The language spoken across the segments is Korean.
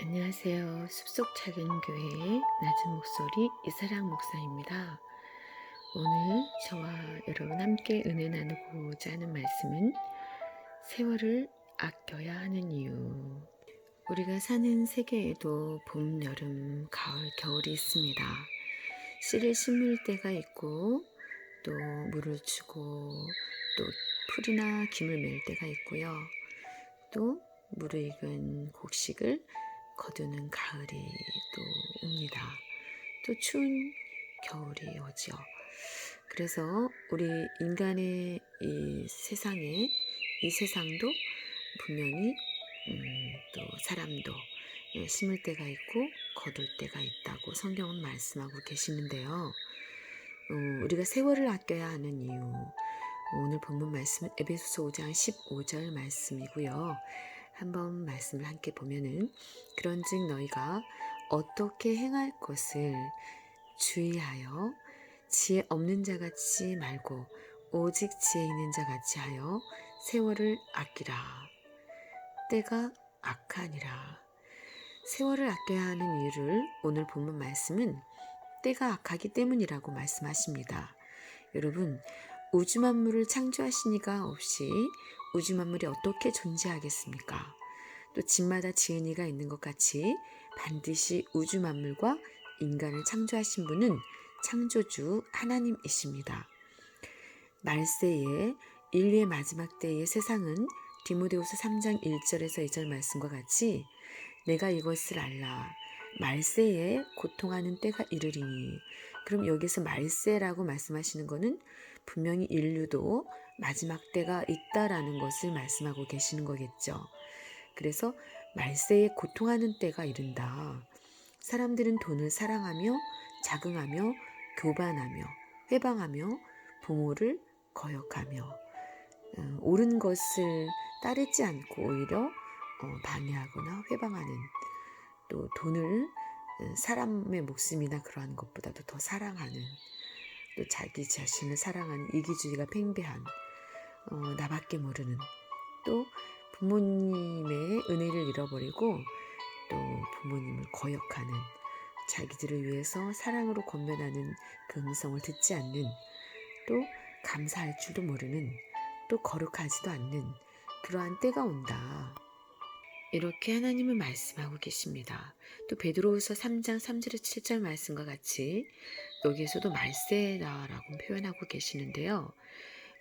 안녕하세요. 숲속 작은 교회의 낮은 목소리 이사랑 목사입니다. 오늘 저와 여러분 함께 은혜 나누고자 하는 말씀은 세월을 아껴야 하는 이유. 우리가 사는 세계에도 봄, 여름, 가을, 겨울이 있습니다. 씨를 심을 때가 있고 또 물을 주고 또 풀이나 김을 맬 때가 있고요. 또 무르익은 곡식을 거두는 가을이 또 옵니다. 또 추운 겨울이 오죠. 그래서 우리 인간의 이 세상도 분명히 또 사람도 심을 때가 있고 거둘 때가 있다고 성경은 말씀하고 계시는데요. 우리가 세월을 아껴야 하는 이유, 오늘 본문 말씀은 에베소서 5장 15절 말씀이고요. 한번 말씀을 함께 보면은 그런즉 너희가 어떻게 행할 것을 주의하여 지혜 없는 자 같이 말고 오직 지혜 있는 자 같이 하여 세월을 아끼라. 때가 악하니라. 세월을 아껴야 하는 이유를 오늘 본문 말씀은 때가 악하기 때문이라고 말씀하십니다. 여러분, 우주 만물을 창조하신 이가 없이 우주 만물이 어떻게 존재하겠습니까? 또 집마다 지은 이가 있는 것 같이 반드시 우주 만물과 인간을 창조하신 분은 창조주 하나님이십니다. 말세에 인류의 마지막 때의 세상은 디모데후서 3장 1절에서 2절 말씀과 같이 내가 이것을 알라. 말세에 고통하는 때가 이르리니. 그럼 여기서 말세라고 말씀하시는 것은 분명히 인류도 마지막 때가 있다라는 것을 말씀하고 계시는 거겠죠. 그래서 말세에 고통하는 때가 이른다. 사람들은 돈을 사랑하며 자긍하며 교반하며 회방하며 부모를 거역하며 옳은 것을 따르지 않고 오히려 방해하거나 회방하는, 또 돈을 사람의 목숨이나 그러한 것보다도 더 사랑하는, 또 자기 자신을 사랑하는 이기주의가 팽배한, 나밖에 모르는, 또 부모님의 은혜를 잃어버리고 또 부모님을 거역하는, 자기들을 위해서 사랑으로 권면하는 그 음성을 듣지 않는, 또 감사할 줄도 모르는, 또 거룩하지도 않는 그러한 때가 온다. 이렇게 하나님은 말씀하고 계십니다. 또 베드로후서 3장 3절에서 7절 말씀과 같이 여기에서도 말세라라고 표현하고 계시는데요.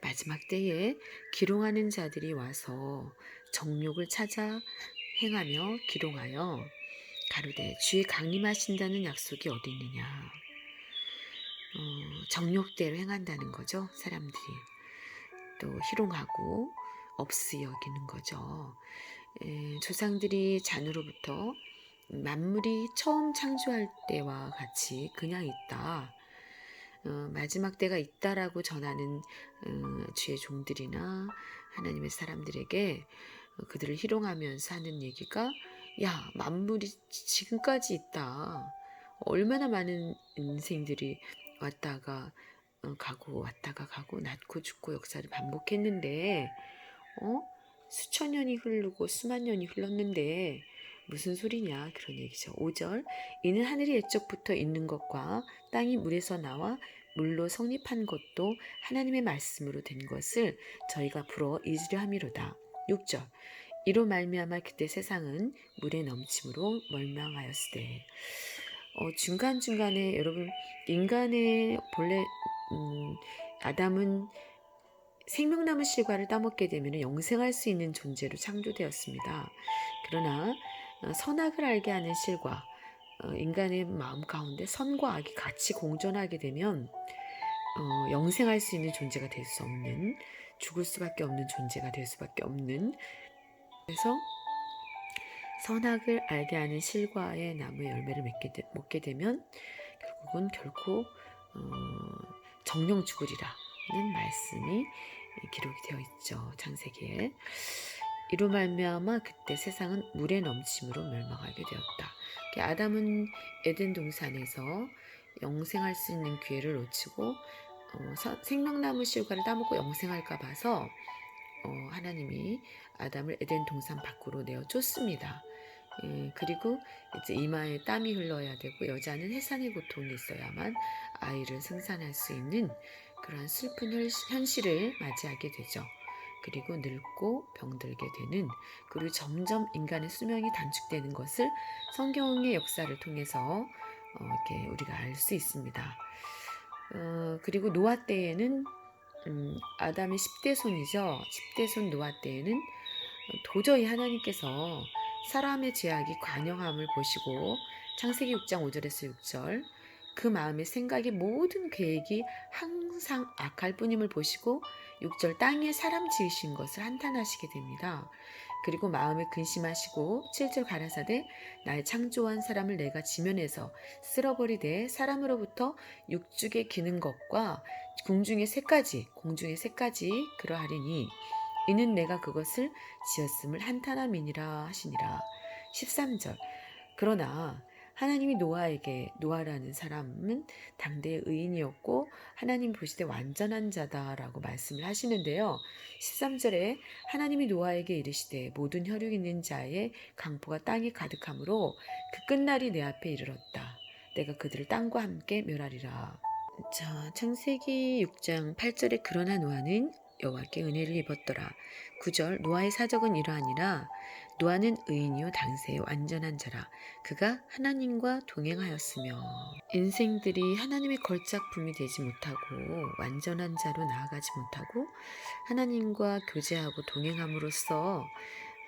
마지막 때에 기롱하는 자들이 와서 정욕을 찾아 행하며 기롱하여 가로되 주의 강림하신다는 약속이 어디 있느냐. 정욕대로 행한다는 거죠. 사람들이 또 희롱하고 없이 여기는 거죠. 조상들이 잔으로부터 만물이 처음 창조할 때와 같이 그냥 있다. 마지막 때가 있다라고 전하는 주의 종들이나 하나님의 사람들에게 그들을 희롱하면서 하는 얘기가, 야, 만물이 지금까지 있다. 얼마나 많은 인생들이 왔다가 가고 왔다가 가고 낳고 죽고 역사를 반복했는데 수천 년이 흐르고 수만 년이 흘렀는데 무슨 소리냐, 그런 얘기죠. 5절 이는 하늘이 옛적부터 있는 것과 땅이 물에서 나와 물로 성립한 것도 하나님의 말씀으로 된 것을 저희가 불어 잊으려 함이로다. 6절 이로 말미암아 그때 세상은 물에 넘침으로 멸망하였으되. 중간중간에 여러분, 인간의 본래 아담은 생명나무 실과를 따먹게 되면 영생할 수 있는 존재로 창조되었습니다. 그러나 선악을 알게 하는 실과, 인간의 마음 가운데 선과 악이 같이 공존하게 되면 영생할 수 있는 존재가 될 수 없는, 죽을 수밖에 없는 존재가 될 수밖에 없는, 그래서 선악을 알게 하는 실과의 나무의 열매를 먹게 되면 결국은 결코 정령 죽으리라는 말씀이 기록이 되어 있죠. 창세기에. 이로 말미암아 그때 세상은 물에 넘침으로 멸망하게 되었다. 아담은 에덴 동산에서 영생할 수 있는 기회를 놓치고 생명나무 실과를 따먹고 영생할까 봐서 하나님이 아담을 에덴 동산 밖으로 내어 쫓습니다. 그리고 이제 이마에 땀이 흘러야 되고 여자는 해산의 고통이 있어야만 아이를 생산할 수 있는 그러한 슬픈 현실을 맞이하게 되죠. 그리고 늙고 병들게 되는, 그리고 점점 인간의 수명이 단축되는 것을 성경의 역사를 통해서 이렇게 우리가 알 수 있습니다. 그리고 노아 때에는 아담의 10대 손이죠. 10대 손 노아 때에는 도저히 하나님께서 사람의 죄악이 관영함을 보시고, 창세기 6장 5절에서 6절, 그 마음의 생각의 모든 계획이 항상 악할 뿐임을 보시고 6절, 땅에 사람 지으신 것을 한탄하시게 됩니다. 그리고 마음에 근심하시고 7절 가라사대, 나의 창조한 사람을 내가 지면에서 쓸어버리되 사람으로부터 육축에 기는 것과 공중의 새까지 그러하리니 이는 내가 그것을 지었음을 한탄함이니라 하시니라. 13절, 그러나 하나님이 노아라는 사람은 당대의 의인이었고 하나님 보시되 완전한 자다라고 말씀을 하시는데요. 13절에 하나님이 노아에게 이르시되 모든 혈육 있는 자의 강포가 땅에 가득하므로 그 끝날이 내 앞에 이르렀다. 내가 그들을 땅과 함께 멸하리라. 자, 창세기 6장 8절에 그러나 노아는 여호와께 은혜를 입었더라. 9절, 노아의 사적은 이러하니라. 노아는 의인이요 당세의 완전한 자라. 그가 하나님과 동행하였으며. 인생들이 하나님의 걸작품이 되지 못하고 완전한 자로 나아가지 못하고 하나님과 교제하고 동행함으로써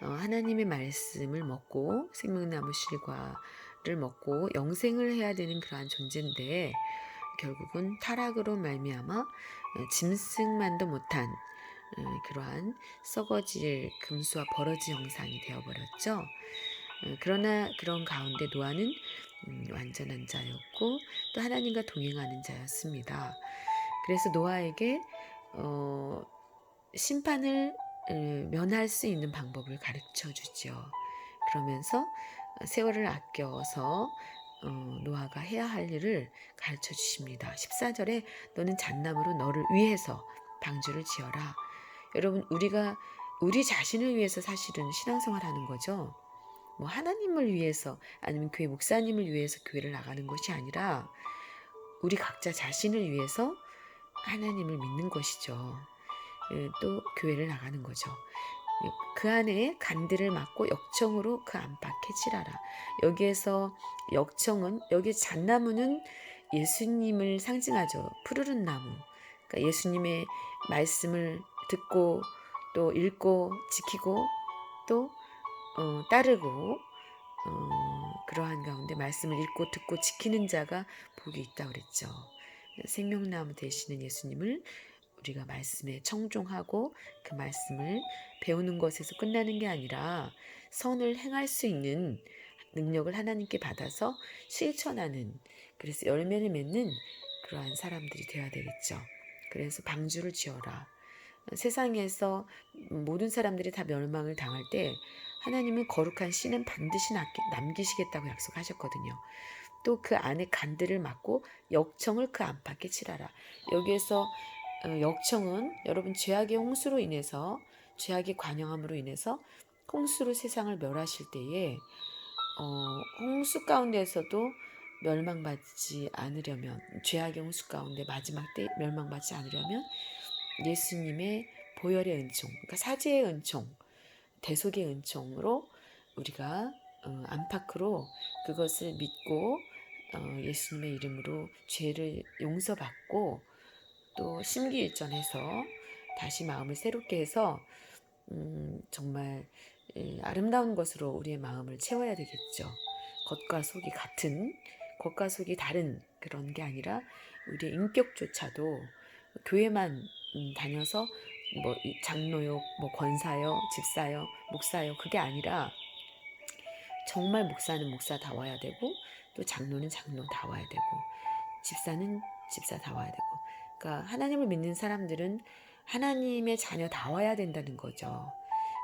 하나님의 말씀을 먹고 생명나무 실과를 먹고 영생을 해야 되는 그러한 존재인데, 결국은 타락으로 말미암아 짐승만도 못한 그러한 썩어질 금수와 버러지 형상이 되어버렸죠. 그러나 그런 가운데 노아는 완전한 자였고 또 하나님과 동행하는 자였습니다. 그래서 노아에게 심판을 면할 수 있는 방법을 가르쳐 주죠. 그러면서 세월을 아껴서 노아가 해야 할 일을 가르쳐 주십니다. 14절에 너는 잣나무로 너를 위해서 방주를 지어라. 여러분, 우리 자신을 위해서 사실은 신앙생활하는 거죠. 뭐 하나님을 위해서 아니면 교회 목사님을 위해서 교회를 나가는 것이 아니라 우리 각자 자신을 위해서 하나님을 믿는 것이죠. 또 교회를 나가는 거죠. 그 안에 간들을 막고 역청으로 그 안팎에 칠하라. 여기에서 역청은, 여기 잣나무는 예수님을 상징하죠. 푸르른 나무. 그러니까 예수님의 말씀을 듣고 또 읽고 지키고 또 따르고 그러한 가운데 말씀을 읽고 듣고 지키는 자가 복이 있다 그랬죠. 생명나무 되시는 예수님을 우리가 말씀에 청종하고 그 말씀을 배우는 것에서 끝나는 게 아니라 선을 행할 수 있는 능력을 하나님께 받아서 실천하는, 그래서 열매를 맺는 그러한 사람들이 되어야 되겠죠. 그래서 방주를 지어라. 세상에서 모든 사람들이 다 멸망을 당할 때 하나님은 거룩한 씨는 반드시 남기시겠다고 약속하셨거든요. 또 그 안에 간들을 막고 역청을 그 안팎에 칠하라. 여기에서 역청은 여러분 죄악의 홍수로 인해서, 죄악의 관영함으로 인해서 홍수로 세상을 멸하실 때에 홍수 가운데에서도 멸망받지 않으려면, 죄악의 홍수 가운데 마지막 때 멸망받지 않으려면 예수님의 보혈의 은총, 그러니까 사죄의 은총, 대속의 은총으로 우리가 안팎으로 그것을 믿고 예수님의 이름으로 죄를 용서받고 또 심기일전해서 다시 마음을 새롭게 해서 정말 아름다운 것으로 우리의 마음을 채워야 되겠죠. 겉과 속이 다른 그런 게 아니라 우리의 인격조차도 교회만 다녀서 뭐 장로요, 뭐 권사요, 집사요, 목사요, 그게 아니라 정말 목사는 목사다워야 되고 또 장로는 장로다워야 되고 집사는 집사다워야 되고, 그러니까 하나님을 믿는 사람들은 하나님의 자녀다워야 된다는 거죠.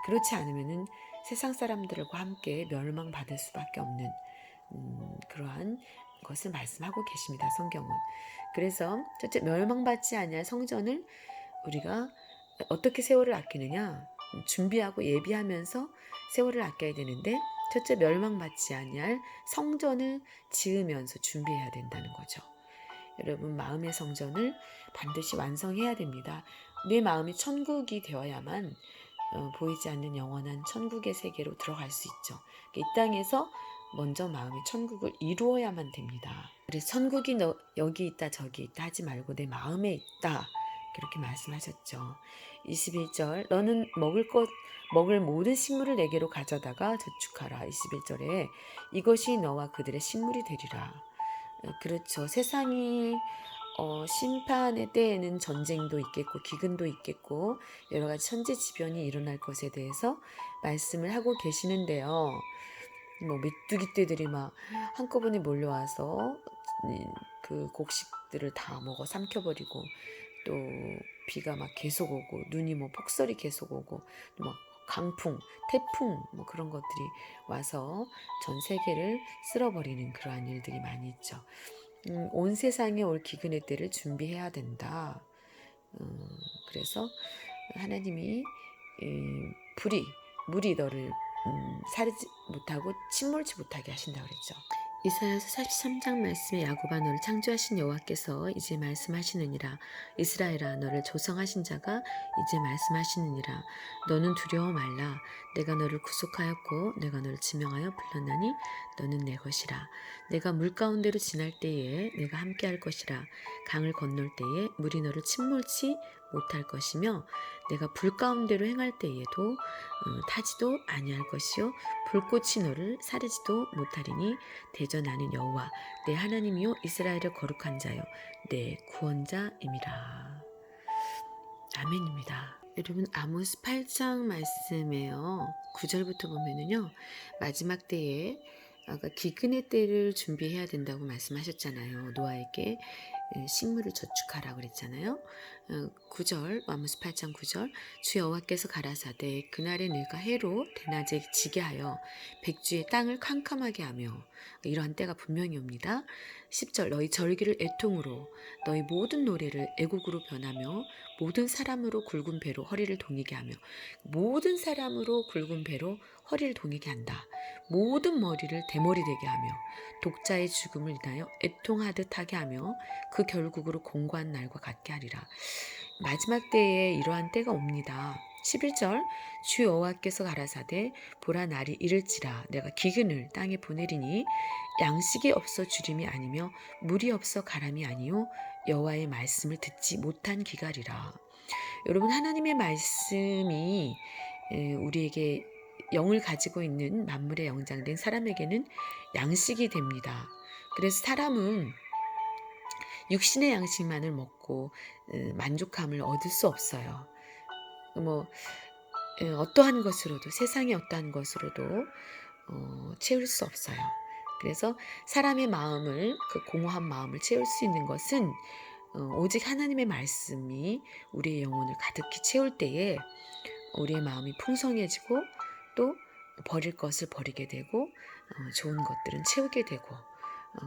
그렇지 않으면은 세상 사람들과 함께 멸망받을 수밖에 없는 그러한 것을 말씀하고 계십니다. 성경은. 그래서 첫째, 멸망받지 아니할 성전을 우리가 어떻게 세월을 아끼느냐, 준비하고 예비하면서 세월을 아껴야 되는데 첫째 멸망받지 아니할 성전을 지으면서 준비해야 된다는 거죠. 여러분 마음의 성전을 반드시 완성해야 됩니다. 내 마음이 천국이 되어야만 보이지 않는 영원한 천국의 세계로 들어갈 수 있죠. 이 땅에서 먼저 마음의 천국을 이루어야만 됩니다. 그래서 천국이 여기 있다 저기 있다 하지 말고 내 마음에 있다 그렇게 말씀하셨죠. 21절 너는 먹을 모든 식물을 내게로 가져다가 저축하라. 21절에 이것이 너와 그들의 식물이 되리라. 그렇죠. 세상이 심판의 때에는 전쟁도 있겠고 기근도 있겠고 여러 가지 천재지변이 일어날 것에 대해서 말씀을 하고 계시는데요. 뭐 메뚜기 떼들이 막 한꺼번에 몰려와서 그 곡식들을 다 먹어 삼켜버리고 또 비가 막 계속 오고 눈이 뭐 폭설이 계속 오고 막 강풍, 태풍 뭐 그런 것들이 와서 전 세계를 쓸어버리는 그러한 일들이 많이 있죠. 온 세상에 올 기근의 때를 준비해야 된다. 그래서 하나님이 물이 너를 사르지 못하고 침몰치 못하게 하신다 그랬죠. 이사야서 43장 말씀에 야곱아 너를 창조하신 여호와께서 이제 말씀하시느니라. 이스라엘아 너를 조성하신 자가 이제 말씀하시느니라. 너는 두려워 말라. 내가 너를 구속하였고 내가 너를 지명하여 불렀나니 너는 내 것이라. 내가 물 가운데로 지날 때에 내가 함께할 것이라. 강을 건널 때에 물이 너를 침몰치 못할 것이며 내가 불 가운데로 행할 때에도 타지도 아니할 것이요 불꽃이 너를 사르지도 못하리니 대저 나는 여호와 내 하나님이요 이스라엘의 거룩한 자요 내 구원자임이라. 아멘입니다. 여러분 아모스 8장 말씀에요 9절부터 보면은요 마지막 때에 아까 기근의 때를 준비해야 된다고 말씀하셨잖아요. 노아에게 식물을 저축하라 그랬잖아요. 9절 아모스 8장 9절 주 여호와께서 가라사대 그날에 내가 해로 대낮에 지게 하여 백주의 땅을 캄캄하게 하며 이러한 때가 분명히 옵니다. 10절 너희 절기를 애통으로 너희 모든 노래를 애곡으로 변하며 모든 사람으로 굵은 배로 허리를 동이게 하며 모든 사람으로 굵은 배로 허리를 동이게 한다. 모든 머리를 대머리 되게 하며 독자의 죽음을 인하여 애통하듯 하게 하며 그 결국으로 공고한 날과 같게 하리라. 마지막 때에 이러한 때가 옵니다. 11절 주 여호와께서 가라사대 보라 날이 이를지라 내가 기근을 땅에 보내리니 양식이 없어 주림이 아니며 물이 없어 가람이 아니요 여호와의 말씀을 듣지 못한 기갈이라. 여러분 하나님의 말씀이 우리에게 영을 가지고 있는 만물의 영장된 사람에게는 양식이 됩니다. 그래서 사람은 육신의 양식만을 먹고 만족함을 얻을 수 없어요. 어떠한 것으로도 세상의 어떠한 것으로도 채울 수 없어요. 그래서 사람의 마음을 그 공허한 마음을 채울 수 있는 것은 오직 하나님의 말씀이 우리의 영혼을 가득히 채울 때에 우리의 마음이 풍성해지고 또 버릴 것을 버리게 되고 좋은 것들은 채우게 되고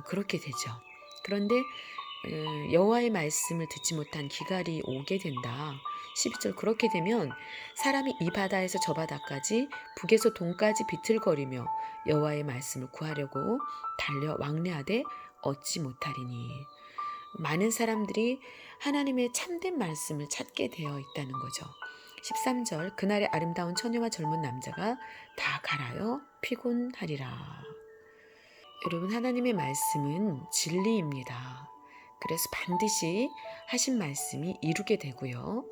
그렇게 되죠. 그런데 여호와의 말씀을 듣지 못한 기갈이 오게 된다. 12절 그렇게 되면 사람이 이 바다에서 저 바다까지 북에서 동까지 비틀거리며 여호와의 말씀을 구하려고 달려 왕래하되 얻지 못하리니. 많은 사람들이 하나님의 참된 말씀을 찾게 되어 있다는 거죠. 13절 그날의 아름다운 처녀와 젊은 남자가 다 갈아여 피곤하리라. 여러분 하나님의 말씀은 진리입니다. 그래서 반드시 하신 말씀이 이루게 되고요.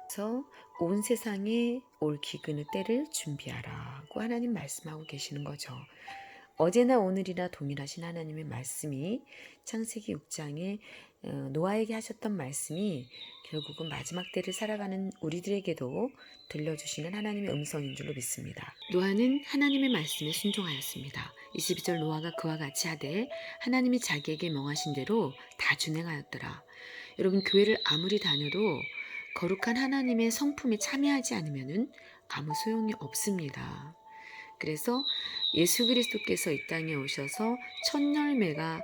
그래서 온 세상에 올 기근의 때를 준비하라고 하나님 말씀하고 계시는 거죠. 어제나 오늘이나 동일하신 하나님의 말씀이 창세기 6장에 노아에게 하셨던 말씀이 결국은 마지막 때를 살아가는 우리들에게도 들려주시는 하나님의 음성인 줄로 믿습니다. 노아는 하나님의 말씀에 순종하였습니다. 22절 노아가 그와 같이 하되 하나님이 자기에게 명하신 대로 다 준행하였더라. 여러분 교회를 아무리 다녀도 거룩한 하나님의 성품에 참여하지 않으면 아무 소용이 없습니다. 그래서 예수 그리스도께서 이 땅에 오셔서 첫 열매가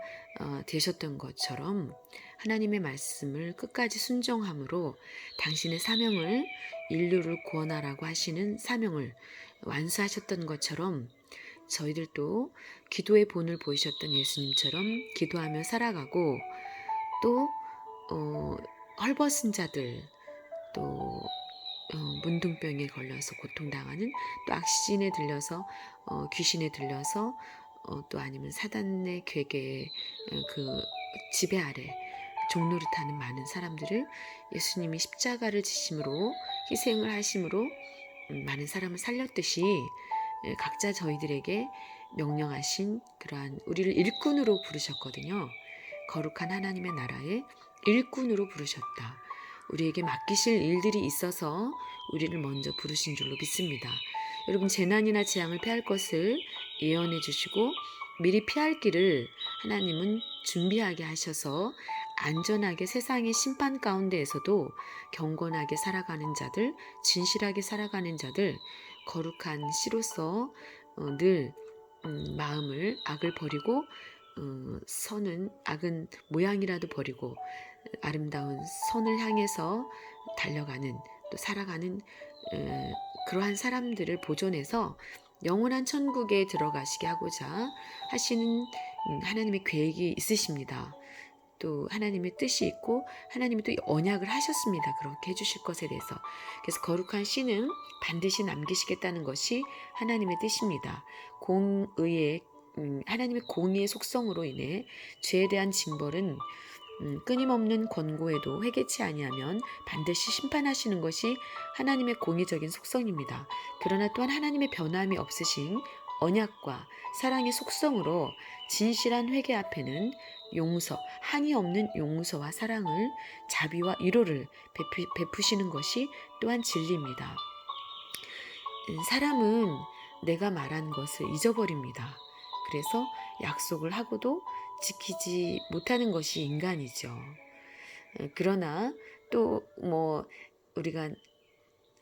되셨던 것처럼 하나님의 말씀을 끝까지 순종함으로 당신의 사명을 인류를 구원하라고 하시는 사명을 완수하셨던 것처럼 저희들도 기도의 본을 보이셨던 예수님처럼 기도하며 살아가고 또 헐벗은 자들 또 문둥병에 걸려서 고통당하는 또 악신에 들려서 귀신에 들려서 또 아니면 사단의 괴계의 그 지배 아래 종노릇하는 많은 사람들을 예수님이 십자가를 지심으로 희생을 하심으로 많은 사람을 살렸듯이 각자 저희들에게 명령하신 그러한 우리를 일꾼으로 부르셨거든요. 거룩한 하나님의 나라의 일꾼으로 부르셨다. 우리에게 맡기실 일들이 있어서 우리를 먼저 부르신 줄로 믿습니다. 여러분, 재난이나 재앙을 피할 것을 예언해 주시고 미리 피할 길을 하나님은 준비하게 하셔서 안전하게 세상의 심판 가운데에서도 경건하게 살아가는 자들, 진실하게 살아가는 자들, 거룩한 씨로서 늘 마음을 악을 버리고 선은 악은 모양이라도 버리고 아름다운 선을 향해서 달려가는 또 살아가는 그러한 사람들을 보존해서 영원한 천국에 들어가시게 하고자 하시는 하나님의 계획이 있으십니다. 또 하나님의 뜻이 있고 하나님이 또 언약을 하셨습니다. 그렇게 해주실 것에 대해서. 그래서 거룩한 씨는 반드시 남기시겠다는 것이 하나님의 뜻입니다. 공의의 하나님의 공의의 속성으로 인해 죄에 대한 징벌은 끊임없는 권고에도 회개치 아니하면 반드시 심판하시는 것이 하나님의 공의적인 속성입니다. 그러나 또한 하나님의 변함이 없으신 언약과 사랑의 속성으로 진실한 회개 앞에는 용서, 한이 없는 용서와 사랑을, 자비와 위로를 베푸시는 것이 또한 진리입니다. 사람은 내가 말한 것을 잊어버립니다. 그래서 약속을 하고도 지키지 못하는 것이 인간이죠. 그러나 또 우리가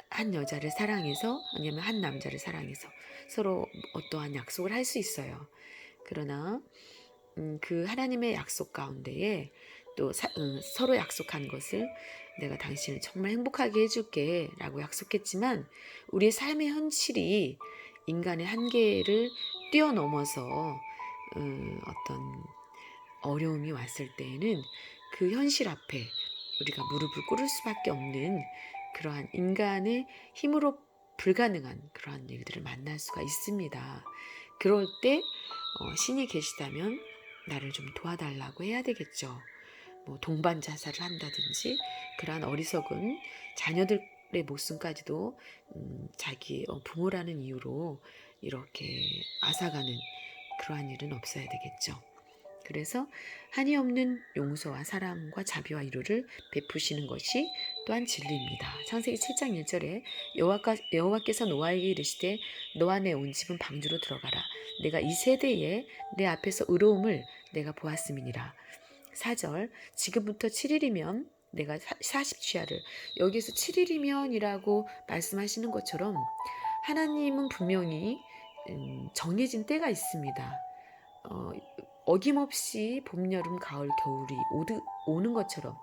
한 여자를 사랑해서 아니면 한 남자를 사랑해서 서로 어떠한 약속을 할 수 있어요. 그러나 그 하나님의 약속 가운데에 또 서로 약속한 것을 내가 당신을 정말 행복하게 해줄게 라고 약속했지만 우리의 삶의 현실이 인간의 한계를 뛰어넘어서 어떤 어려움이 왔을 때에는 그 현실 앞에 우리가 무릎을 꿇을 수밖에 없는 그러한 인간의 힘으로 불가능한 그러한 일들을 만날 수가 있습니다. 그럴 때 신이 계시다면 나를 좀 도와달라고 해야 되겠죠. 동반 자살을 한다든지 그러한 어리석은 자녀들의 목숨까지도 자기 부모라는 이유로 이렇게 앗아가는 그러한 일은 없어야 되겠죠. 그래서 한이 없는 용서와 사랑과 자비와 위로를 베푸시는 것이 또한 진리입니다. 창세기 7장 1절에 여호와께서 노아에게 이르시되 너와 내 온 집은 방주로 들어가라. 내가 이 세대에 내 앞에서 의로움을 내가 보았음이니라. 4절 지금부터 7일이면 내가 40주야를 여기서 7일이면이라고 말씀하시는 것처럼 하나님은 분명히 정해진 때가 있습니다. 어김없이 봄, 여름, 가을, 겨울이 오는 것처럼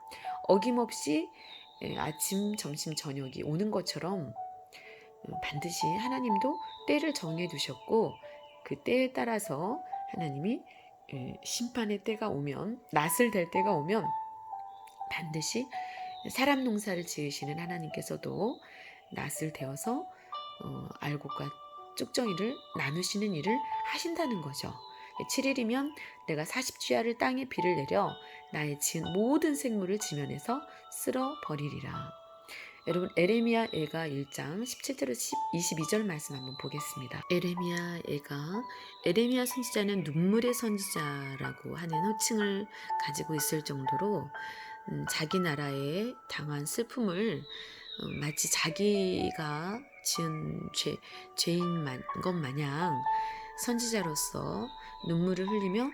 어김없이 아침, 점심, 저녁이 오는 것처럼 반드시 하나님도 때를 정해 두셨고 그 때에 따라서 하나님이 심판의 때가 오면 낫을 될 때가 오면 반드시 사람 농사를 지으시는 하나님께서도 낫을 되어서 알곡과 쭉정이를 나누시는 일을 하신다는 거죠. 7일이면 내가 40주야를 땅에 비를 내려 나의 지은 모든 생물을 지면에서 쓸어 버리리라. 여러분 에레미야 애가 1장 17절에서 22절 말씀 한번 보겠습니다. 에레미야 애가 에레미야 선지자는 눈물의 선지자라고 하는 호칭을 가지고 있을 정도로 자기 나라에 당한 슬픔을 마치 자기가 지은 죄인 것 마냥 선지자로서 눈물을 흘리며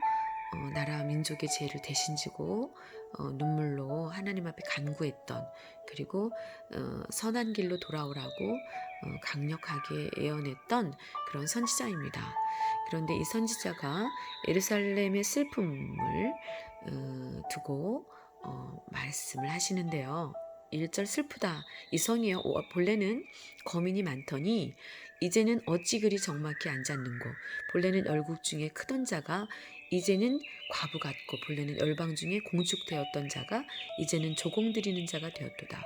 나라와 민족의 죄를 대신 지고 눈물로 하나님 앞에 간구했던 그리고 선한 길로 돌아오라고 강력하게 예언했던 그런 선지자입니다. 그런데 이 선지자가 예루살렘의 슬픔을 두고 말씀을 하시는데요. 1절 슬프다. 이성이여 본래는 거민이 많더니 이제는 어찌 그리 적막히 앉았는고. 본래는 열국 중에 크던 자가 이제는 과부 같고, 본래는 열방 중에 공축되었던 자가 이제는 조공드리는 자가 되었도다.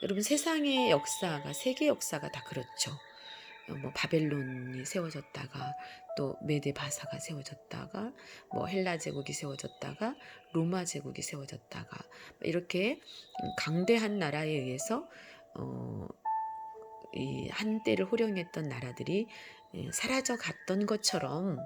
여러분, 세상의 역사가, 세계 역사가 다 그렇죠. 뭐 바벨론이 세워졌다가 또 메데 바사가 세워졌다가 뭐 헬라 제국이 세워졌다가 로마 제국이 세워졌다가 이렇게 강대한 나라에 의해서 이 한때를 호령했던 나라들이 사라져 갔던 것처럼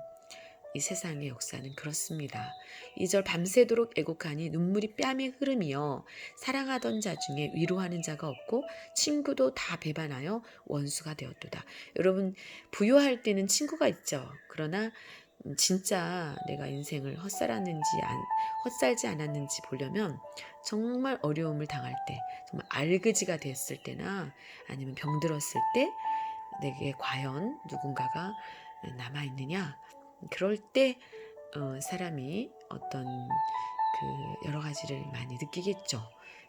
이 세상의 역사는 그렇습니다. 2절 밤새도록 애곡하니 눈물이 뺨에 흐름이여 사랑하던 자 중에 위로하는 자가 없고 친구도 다 배반하여 원수가 되었도다. 여러분, 부유할 때는 친구가 있죠. 그러나 진짜 내가 인생을 헛살지 않았는지 보려면 정말 어려움을 당할 때, 정말 알그지가 됐을 때나 아니면 병들었을 때 내게 과연 누군가가 남아있느냐, 그럴 때 사람이 어떤 그 여러 가지를 많이 느끼겠죠.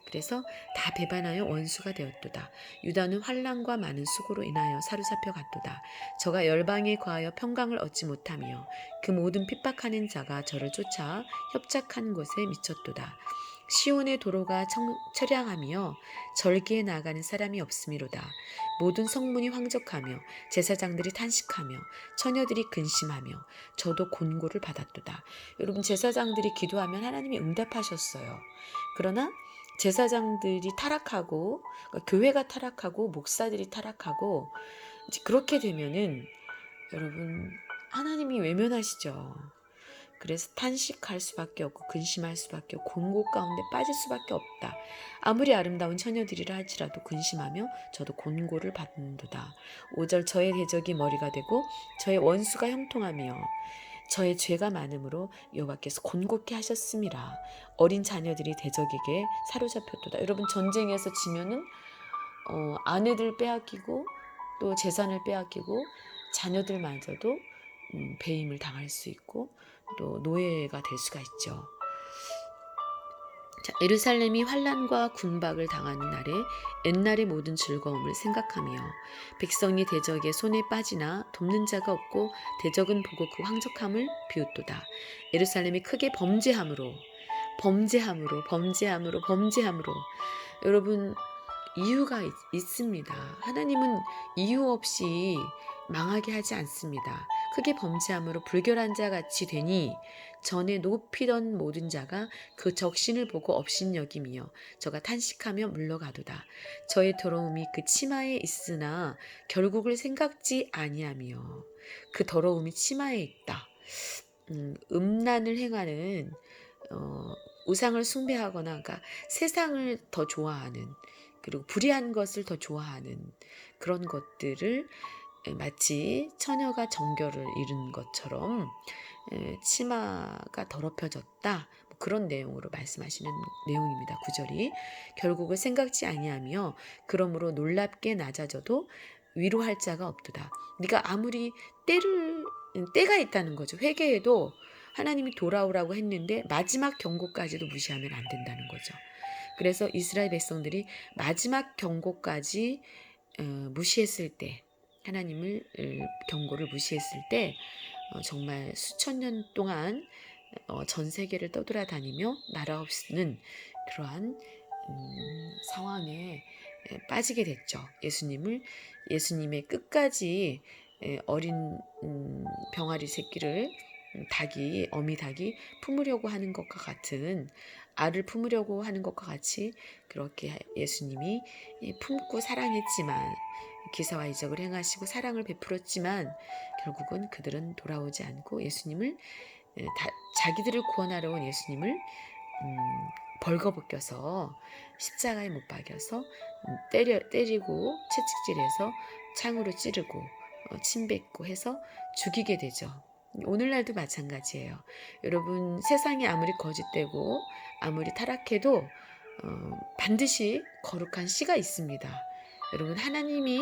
그래서 다 배반하여 원수가 되었도다. 유다는 환난과 많은 수고로 인하여 사로잡혀 갔도다. 저가 열방에 거하여 평강을 얻지 못하며 그 모든 핍박하는 자가 저를 쫓아 협착한 곳에 미쳤도다. 시온의 도로가 처량하며 절기에 나가는 사람이 없음이로다. 모든 성문이 황적하며 제사장들이 탄식하며 처녀들이 근심하며 저도 곤고를 받았도다. 여러분, 제사장들이 기도하면 하나님이 응답하셨어요. 그러나 제사장들이 타락하고, 그러니까 교회가 타락하고 목사들이 타락하고 이제 그렇게 되면은 여러분, 하나님이 외면하시죠. 그래서 탄식할 수밖에 없고 근심할 수밖에 없고 곤고 가운데 빠질 수밖에 없다. 아무리 아름다운 처녀들이라 할지라도 근심하며 저도 곤고를 받는도다. 5절 저의 대적이 머리가 되고 저의 원수가 형통하며 저의 죄가 많음으로 여호와께서 곤고케 하셨음이라. 어린 자녀들이 대적에게 사로잡혔도다. 여러분, 전쟁에서 지면은 아내들 빼앗기고 또 재산을 빼앗기고 자녀들마저도 배임을 당할 수 있고 또 노예가 될 수가 있죠. 자, 예루살렘이 환난과 궁박을 당하는 날에 옛날의 모든 즐거움을 생각하며 백성이 대적의 손에 빠지나 돕는 자가 없고 대적은 보고 그 황적함을 비웃도다. 예루살렘이 크게 범죄함으로 여러분, 이유가 있습니다. 하나님은 이유 없이 망하게 하지 않습니다. 크게 범죄함으로 불결한 자 같이 되니 전에 높이던 모든 자가 그 적신을 보고 업신여김이여 저가 탄식하며 물러가도다. 저의 더러움이 그 치마에 있으나 결국을 생각지 아니하며 그 더러움이 치마에 있다. 음란을 행하는 우상을 숭배하거나, 그러니까 세상을 더 좋아하는, 그리고 불의한 것을 더 좋아하는 그런 것들을 마치 처녀가 정결을 잃은 것처럼 치마가 더럽혀졌다, 그런 내용으로 말씀하시는 내용입니다. 9절이 결국을 생각지 아니하며 그러므로 놀랍게 낮아져도 위로할 자가 없도다. 네가 아무리 때가 있다는 거죠. 회개해도 하나님이 돌아오라고 했는데 마지막 경고까지도 무시하면 안 된다는 거죠. 그래서 이스라엘 백성들이 마지막 경고까지 무시했을 때, 하나님을 경고를 무시했을 때 정말 수천 년 동안 전 세계를 떠돌아다니며 나라 없는 그러한 상황에 빠지게 됐죠. 예수님의 끝까지 어린 병아리 새끼를 어미 닭이 품으려고 하는 것과 같은, 알을 품으려고 하는 것과 같이 그렇게 예수님이 품고 사랑했지만, 기사와 이적을 행하시고 사랑을 베풀었지만 결국은 그들은 돌아오지 않고 예수님을 자기들을 구원하러 온 예수님을 벌거벗겨서 십자가에 못 박여서 때리고 채찍질해서 창으로 찌르고 침 뱉고 해서 죽이게 되죠. 오늘날도 마찬가지예요. 여러분, 세상이 아무리 거짓되고 아무리 타락해도 반드시 거룩한 씨가 있습니다. 여러분, 하나님이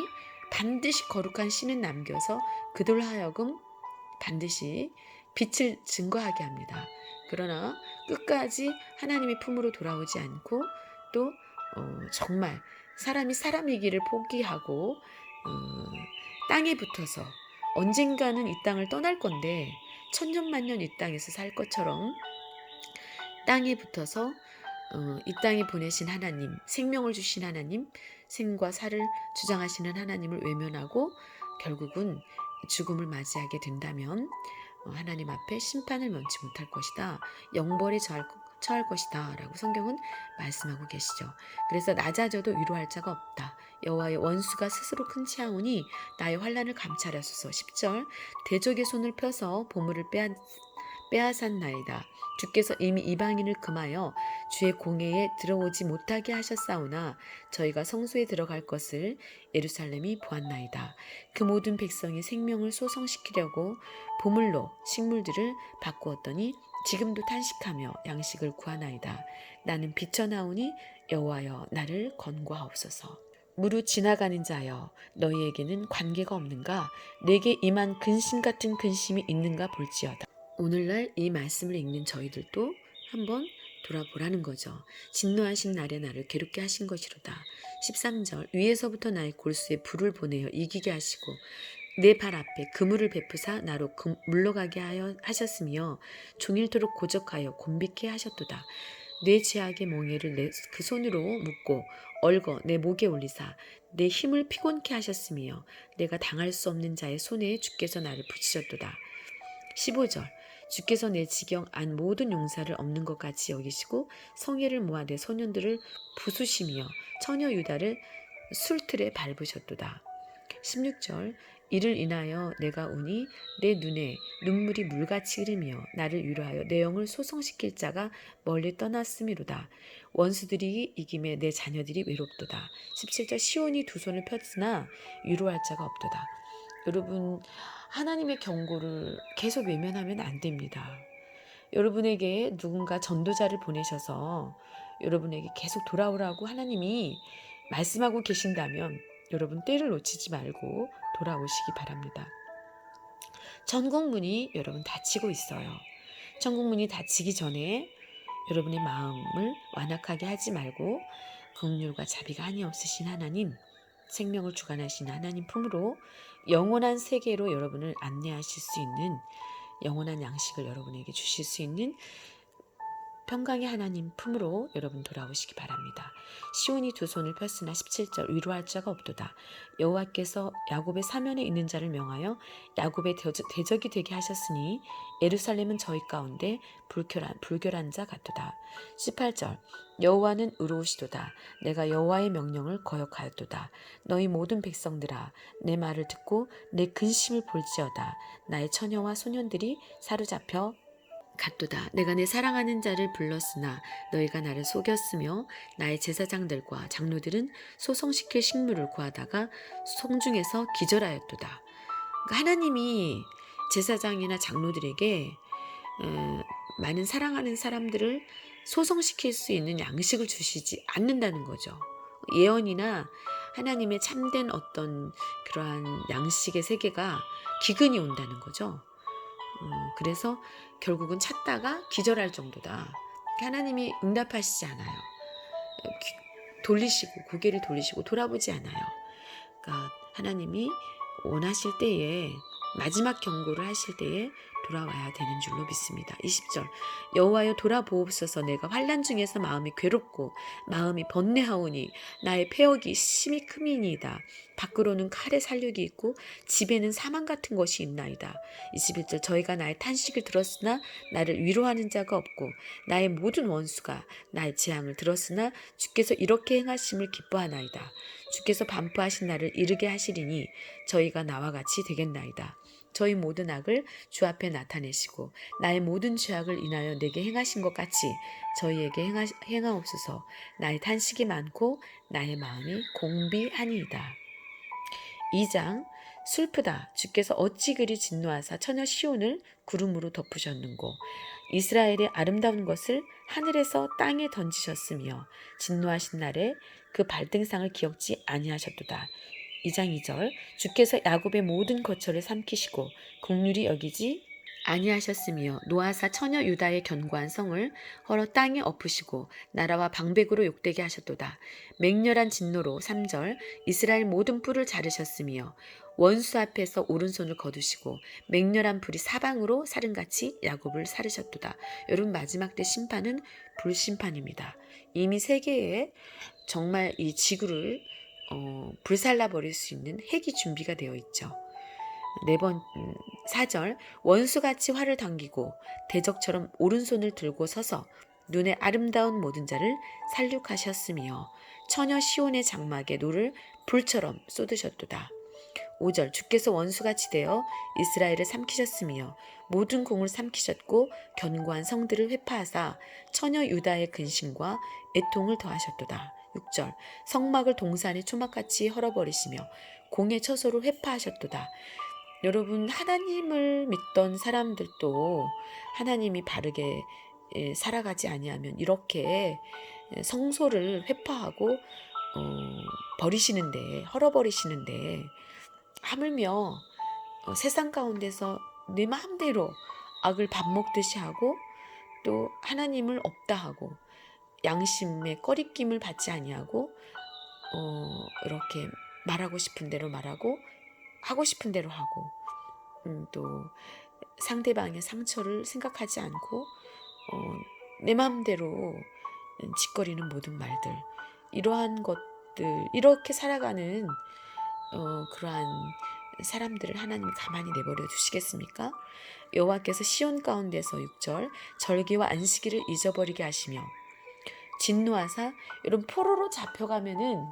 반드시 거룩한 씨는 남겨서 그들 하여금 반드시 빛을 증거하게 합니다. 그러나 끝까지 하나님의 품으로 돌아오지 않고 또 정말 사람이 사람이기를 포기하고 땅에 붙어서 언젠가는 이 땅을 떠날 건데 천년만년 이 땅에서 살 것처럼 땅에 붙어서 이 땅에 보내신 하나님, 생명을 주신 하나님, 생과 사를 주장하시는 하나님을 외면하고 결국은 죽음을 맞이하게 된다면 하나님 앞에 심판을 면치 못할 것이다. 영벌에 처할 것이다. 라고 성경은 말씀하고 계시죠. 그래서 낮아져도 위로할 자가 없다. 여호와의 원수가 스스로 큰 치하오니 나의 환난을 감찰하소서. 10절 대적의 손을 펴서 보물을 빼앗았나이다. 주께서 이미 이방인을 금하여 주의 공회에 들어오지 못하게 하셨사오나 저희가 성소에 들어갈 것을 예루살렘이 보았나이다. 그 모든 백성이 생명을 소성시키려고 보물로 식물들을 바꾸었더니 지금도 탄식하며 양식을 구하나이다. 나는 비쳐나오니 여호와여 나를 권고하옵소서. 무릇 지나가는 자여 너희에게는 관계가 없는가? 내게 임한 근심 같은 근심이 있는가 볼지어다. 오늘날 이 말씀을 읽는 저희들도 한번 돌아보라는 거죠. 진노하신 날에 나를 괴롭게 하신 것이로다. 13절 위에서부터 나의 골수에 불을 보내어 이기게 하시고 내 발 앞에 그물을 베푸사 나로 물러가게 하셨으며 종일토록 고적하여 곤비케 하셨도다. 내 죄악의 멍에를 그 손으로 묶고 얽어 내 목에 올리사 내 힘을 피곤케 하셨으며 내가 당할 수 없는 자의 손에 주께서 나를 붙이셨도다. 15절 주께서 내 지경 안 모든 용사를 없는 것 같이 여기시고 성회를 모아 내 소년들을 부수시며 처녀 유다를 술틀에 밟으셨도다. 16절 이를 인하여 내가 우니 내 눈에 눈물이 물같이 흐르며 나를 위로하여 내 영을 소성시킬 자가 멀리 떠났음이로다. 원수들이 이김에 내 자녀들이 외롭도다. 17절 시온이 두 손을 폈으나 위로할 자가 없도다. 여러분 하나님의 경고를 계속 외면하면 안 됩니다. 여러분에게 누군가 전도자를 보내셔서 여러분에게 계속 돌아오라고 하나님이 말씀하고 계신다면 여러분 때를 놓치지 말고 돌아오시기 바랍니다. 천국문이 여러분 닫히고 있어요. 천국문이 닫히기 전에 여러분의 마음을 완악하게 하지 말고 긍휼과 자비가 한이 없으신 하나님, 생명을 주관하신 하나님 품으로 영원한 세계로 여러분을 안내하실 수 있는 영원한 양식을 여러분에게 주실 수 있는 평강의 하나님 품으로 여러분 돌아오시기 바랍니다. 시온이 두 손을 폈으나 17절 위로할 자가 없도다. 여호와께서 야곱의 사면에 있는 자를 명하여 야곱의 대적이 되게 하셨으니 예루살렘은 저희 가운데 불결한 자 같도다. 18절 여호와는 의로우시도다. 내가 여호와의 명령을 거역하였도다. 너희 모든 백성들아 내 말을 듣고 내 근심을 볼지어다. 나의 처녀와 소년들이 사로잡혀 갔도다. 내가 내 사랑하는 자를 불렀으나 너희가 나를 속였으며 나의 제사장들과 장로들은 소성시킬 식물을 구하다가 성중에서 기절하였도다. 그러니까 하나님이 제사장이나 장로들에게 많은 사랑하는 사람들을 소성시킬 수 있는 양식을 주시지 않는다는 거죠. 예언이나 하나님의 참된 어떤 그러한 양식의 세계가 기근이 온다는 거죠. 그래서 결국은 찾다가 기절할 정도다. 하나님이 응답하시지 않아요. 고개를 돌리시고 돌아보지 않아요. 그러니까 하나님이 원하실 때에 마지막 경고를 하실 때에 돌아와야 되는 줄로 믿습니다. 20절 여호와여 돌아보옵소서. 내가 환난 중에서 마음이 괴롭고 마음이 번뇌하오니 나의 폐역이 심히 크미니이다. 밖으로는 칼의 살육이 있고 집에는 사망 같은 것이 있나이다. 21절 저희가 나의 탄식을 들었으나 나를 위로하는 자가 없고 나의 모든 원수가 나의 재앙을 들었으나 주께서 이렇게 행하심을 기뻐하나이다. 주께서 반포하신 나를 이르게 하시리니 저희가 나와 같이 되겠나이다. 저희 모든 악을 주 앞에 나타내시고 나의 모든 죄악을 인하여 내게 행하신 것 같이 저희에게 행하옵소서. 나의 탄식이 많고 나의 마음이 공비하니이다. 2장 슬프다. 주께서 어찌 그리 진노하사 처녀 시온을 구름으로 덮으셨는고 이스라엘의 아름다운 것을 하늘에서 땅에 던지셨으며 진노하신 날에 그 발등상을 기억지 아니하셨도다. 2장 2절 주께서 야곱의 모든 거처를 삼키시고 긍휼히 여기지 아니하셨으며 노아사 처녀 유다의 견고한 성을 헐어 땅에 엎으시고 나라와 방백으로 욕되게 하셨도다. 맹렬한 진노로 3절 이스라엘 모든 뿔을 자르셨으며 원수 앞에서 오른손을 거두시고 맹렬한 불이 사방으로 사른같이 야곱을 사르셨도다. 여러분 마지막 때 심판은 불심판입니다. 이미 세계에 정말 이 지구를 불살라 버릴 수 있는 핵이 준비가 되어 있죠. 4절 원수같이 활을 당기고 대적처럼 오른손을 들고 서서 눈에 아름다운 모든 자를 살육하셨으며 처녀 시온의 장막에 노를 불처럼 쏟으셨도다. 5절 주께서 원수같이 되어 이스라엘을 삼키셨으며 모든 공을 삼키셨고 견고한 성들을 회파하사 처녀 유다의 근심과 애통을 더하셨도다. 6절 성막을 동산의 초막같이 헐어버리시며 공의 처소를 회파하셨도다. 여러분 하나님을 믿던 사람들도 하나님이 바르게 살아가지 아니하면 이렇게 성소를 회파하고 버리시는데 헐어버리시는데 하물며 세상 가운데서 내 마음대로 악을 밥 먹듯이 하고 또 하나님을 없다 하고 양심의 꺼리낌을 받지 아니하고 이렇게 말하고 싶은 대로 말하고 하고 싶은 대로 하고 또 상대방의 상처를 생각하지 않고 내 마음대로 짓거리는 모든 말들 이러한 것들 이렇게 살아가는 그러한 사람들을 하나님이 가만히 내버려 두시겠습니까? 여호와께서 시온 가운데서 6절 절기와 안식일을 잊어버리게 하시며 진노하사 여러분 포로로 잡혀가면은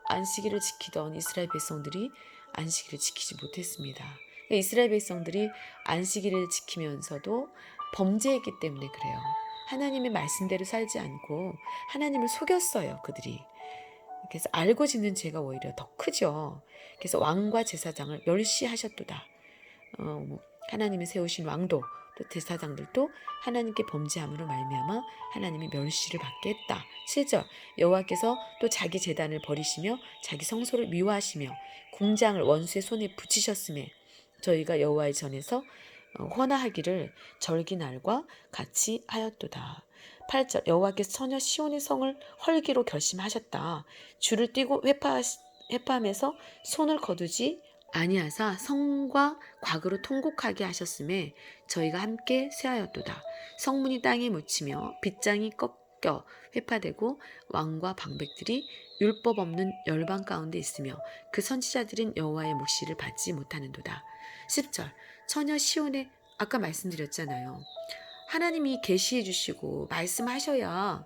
안식일을 지키던 이스라엘 백성들이 안식일을 지키지 못했습니다. 그러니까 이스라엘 백성들이 안식일을 지키면서도 범죄했기 때문에 그래요. 하나님의 말씀대로 살지 않고 하나님을 속였어요. 그들이. 그래서 알고 짓는 죄가 오히려 더 크죠. 그래서 왕과 제사장을 멸시하셨도다. 하나님이 세우신 왕도 또 제사장들도 하나님께 범죄함으로 말미암아 하나님의 멸시를 받게 했다. 7절 여호와께서 또 자기 제단을 버리시며 자기 성소를 미워하시며 궁장을 원수의 손에 붙이셨음에 저희가 여호와의 전에서 헌화하기를 절기날과 같이 하였도다. 8절 여호와께서 처녀 시온의 성을 헐기로 결심하셨다. 줄을 띄고 회파하면서 손을 거두지 아니하사 성과 곽으로 통곡하게 하셨음에 저희가 함께 쇠하였도다. 성문이 땅에 묻히며 빗장이 꺾여 회파되고 왕과 방백들이 율법 없는 열방 가운데 있으며 그 선지자들은 여호와의 묵시를 받지 못하는도다. 10절 처녀 시온에 아까 말씀드렸잖아요. 하나님이 계시해 주시고 말씀하셔야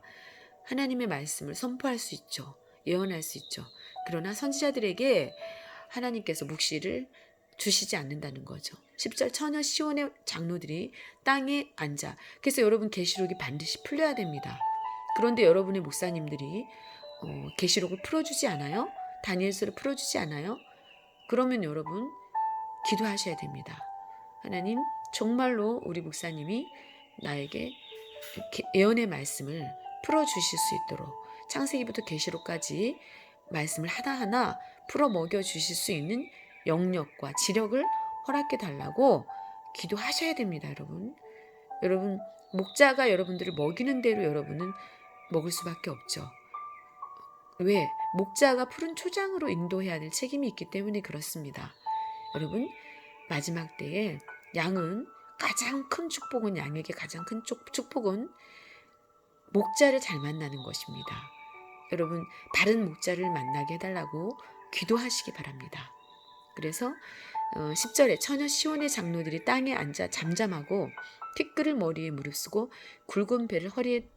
하나님의 말씀을 선포할 수 있죠. 예언할 수 있죠. 그러나 선지자들에게 하나님께서 묵시를 주시지 않는다는 거죠. 10절 처녀 시온의 장로들이 땅에 앉아. 그래서 여러분 계시록이 반드시 풀려야 됩니다. 그런데 여러분의 목사님들이 계시록을 풀어주지 않아요? 다니엘서를 풀어주지 않아요? 그러면 여러분 기도하셔야 됩니다. 하나님 정말로 우리 목사님이 나에게 예언의 말씀을 풀어주실 수 있도록 창세기부터 계시록까지 말씀을 하나하나 풀어 먹여주실 수 있는 영역과 지력을 허락해 달라고 기도하셔야 됩니다. 여러분 목자가 여러분들을 먹이는 대로 여러분은 먹을 수밖에 없죠. 왜? 목자가 푸른 초장으로 인도해야 될 책임이 있기 때문에 그렇습니다. 여러분 마지막 때에 양은 가장 큰 축복은 양에게 가장 큰 축복은 목자를 잘 만나는 것입니다. 여러분 바른 목자를 만나게 해달라고 기도하시기 바랍니다. 그래서 10절에 처녀 시온의 장로들이 땅에 앉아 잠잠하고 티끌을 머리에 무릅쓰고 굵은 배를 허리에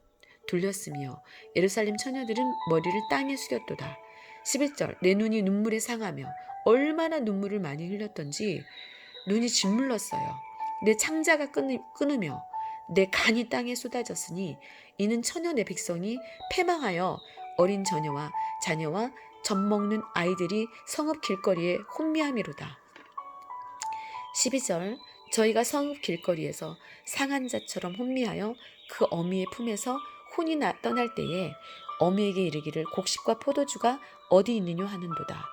돌렸으며 예루살렘 처녀들은 머리를 땅에 숙였도다. 11절 내 눈이 눈물에 상하며 얼마나 눈물을 많이 흘렸던지 눈이 짓물렀어요. 내 창자가 끊으며 내 간이 땅에 쏟아졌으니 이는 처녀 내 백성이 패망하여 어린 자녀와 젖 먹는 아이들이 성읍 길거리에 혼미함이로다. 12절 저희가 성읍 길거리에서 상한 자처럼 혼미하여 그 어미의 품에서 혼이 떠날 때에 어미에게 이르기를 곡식과 포도주가 어디 있느냐 하는도다.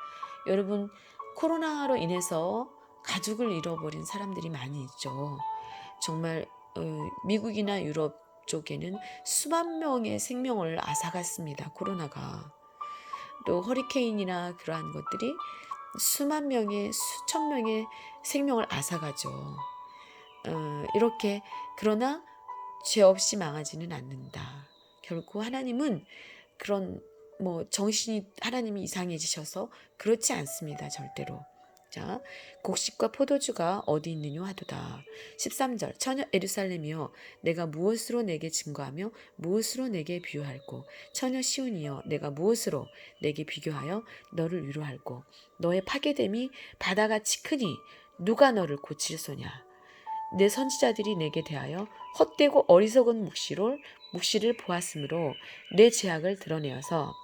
여러분 코로나로 인해서 가족을 잃어버린 사람들이 많이 있죠. 정말 미국이나 유럽 쪽에는 수만 명의 생명을 앗아갔습니다. 코로나가. 또 허리케인이나 그러한 것들이 수만 명의 수천 명의 생명을 앗아가죠. 이렇게 그러나 죄 없이 망하지는 않는다. 결코 하나님은 그런 정신이 하나님이 이상해지셔서 그렇지 않습니다. 절대로. 자, 곡식과 포도주가 어디 있느냐 하도다. 13절 처녀 예루살렘이여 내가 무엇으로 내게 증거하며 무엇으로 내게 비유할꼬. 처녀 시온이여 내가 무엇으로 내게 비교하여 너를 위로할꼬. 너의 파괴됨이 바다같이 크니 누가 너를 고칠소냐. 내 선지자들이 내게 대하여 헛되고 어리석은 묵시를 보았으므로 내 죄악을 드러내어서.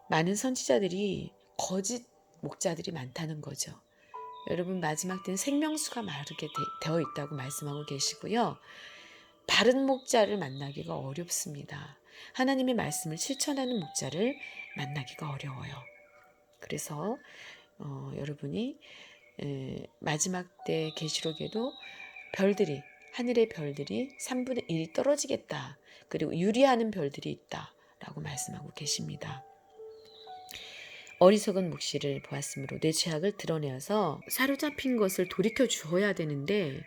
많은 선지자들이 거짓 목자들이 많다는 거죠. 여러분 마지막 때는 생명수가 마르게 되어 있다고 말씀하고 계시고요. 바른 목자를 만나기가 어렵습니다. 하나님의 말씀을 실천하는 목자를 만나기가 어려워요. 그래서 여러분이 마지막 때 계시록에도 별들이 하늘의 별들이 3분의 1이 떨어지겠다. 그리고 유리하는 별들이 있다라고 말씀하고 계십니다. 어리석은 묵시를 보았으므로 내 죄악을 드러내어서 사로잡힌 것을 돌이켜 주어야 되는데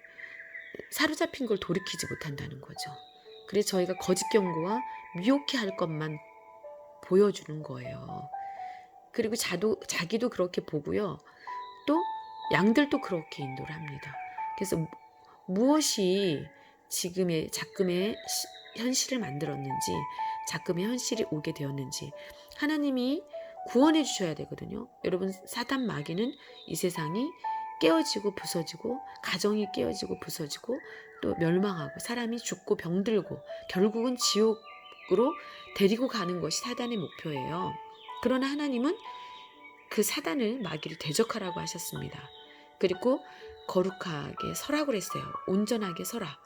사로잡힌 걸 돌이키지 못한다는 거죠. 그래서 저희가 거짓 경고와 미혹해 할 것만 보여주는 거예요. 그리고 자기도 그렇게 보고요. 또 양들도 그렇게 인도를 합니다. 그래서 무엇이 지금의 작금의 현실을 만들었는지 작금의 현실이 오게 되었는지 하나님이 구원해 주셔야 되거든요. 여러분 사단 마귀는 이 세상이 깨어지고 부서지고 가정이 깨어지고 부서지고 또 멸망하고 사람이 죽고 병들고 결국은 지옥으로 데리고 가는 것이 사단의 목표예요. 그러나 하나님은 그 사단을 마귀를 대적하라고 하셨습니다. 그리고 거룩하게 서라고 그랬어요. 온전하게 서라.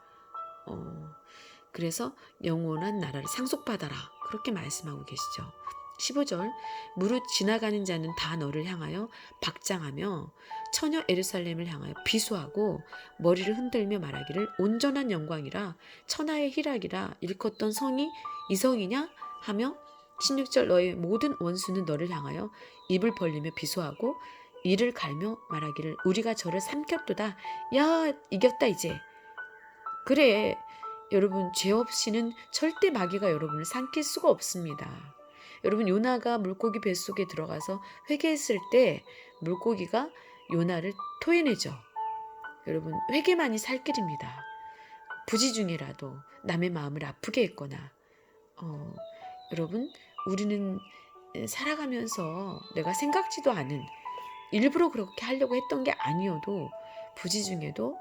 그래서 영원한 나라를 상속받아라. 그렇게 말씀하고 계시죠. 15절 무릇 지나가는 자는 다 너를 향하여 박장하며 처녀 예루살렘을 향하여 비수하고 머리를 흔들며 말하기를 온전한 영광이라 천하의 희락이라 일컫던 성이 이 성이냐 하며 16절 너의 모든 원수는 너를 향하여 입을 벌리며 비수하고 이를 갈며 말하기를 우리가 저를 삼켰도다. 야 이겼다 이제. 그래 여러분 죄 없이는 절대 마귀가 여러분을 삼킬 수가 없습니다. 여러분 요나가 물고기 뱃속에 들어가서 회개했을 때 물고기가 요나를 토해내죠. 여러분 회개만이 살 길입니다. 부지 중에라도 남의 마음을 아프게 했거나 여러분 우리는 살아가면서 내가 생각지도 않은 일부러 그렇게 하려고 했던 게 아니어도 부지 중에도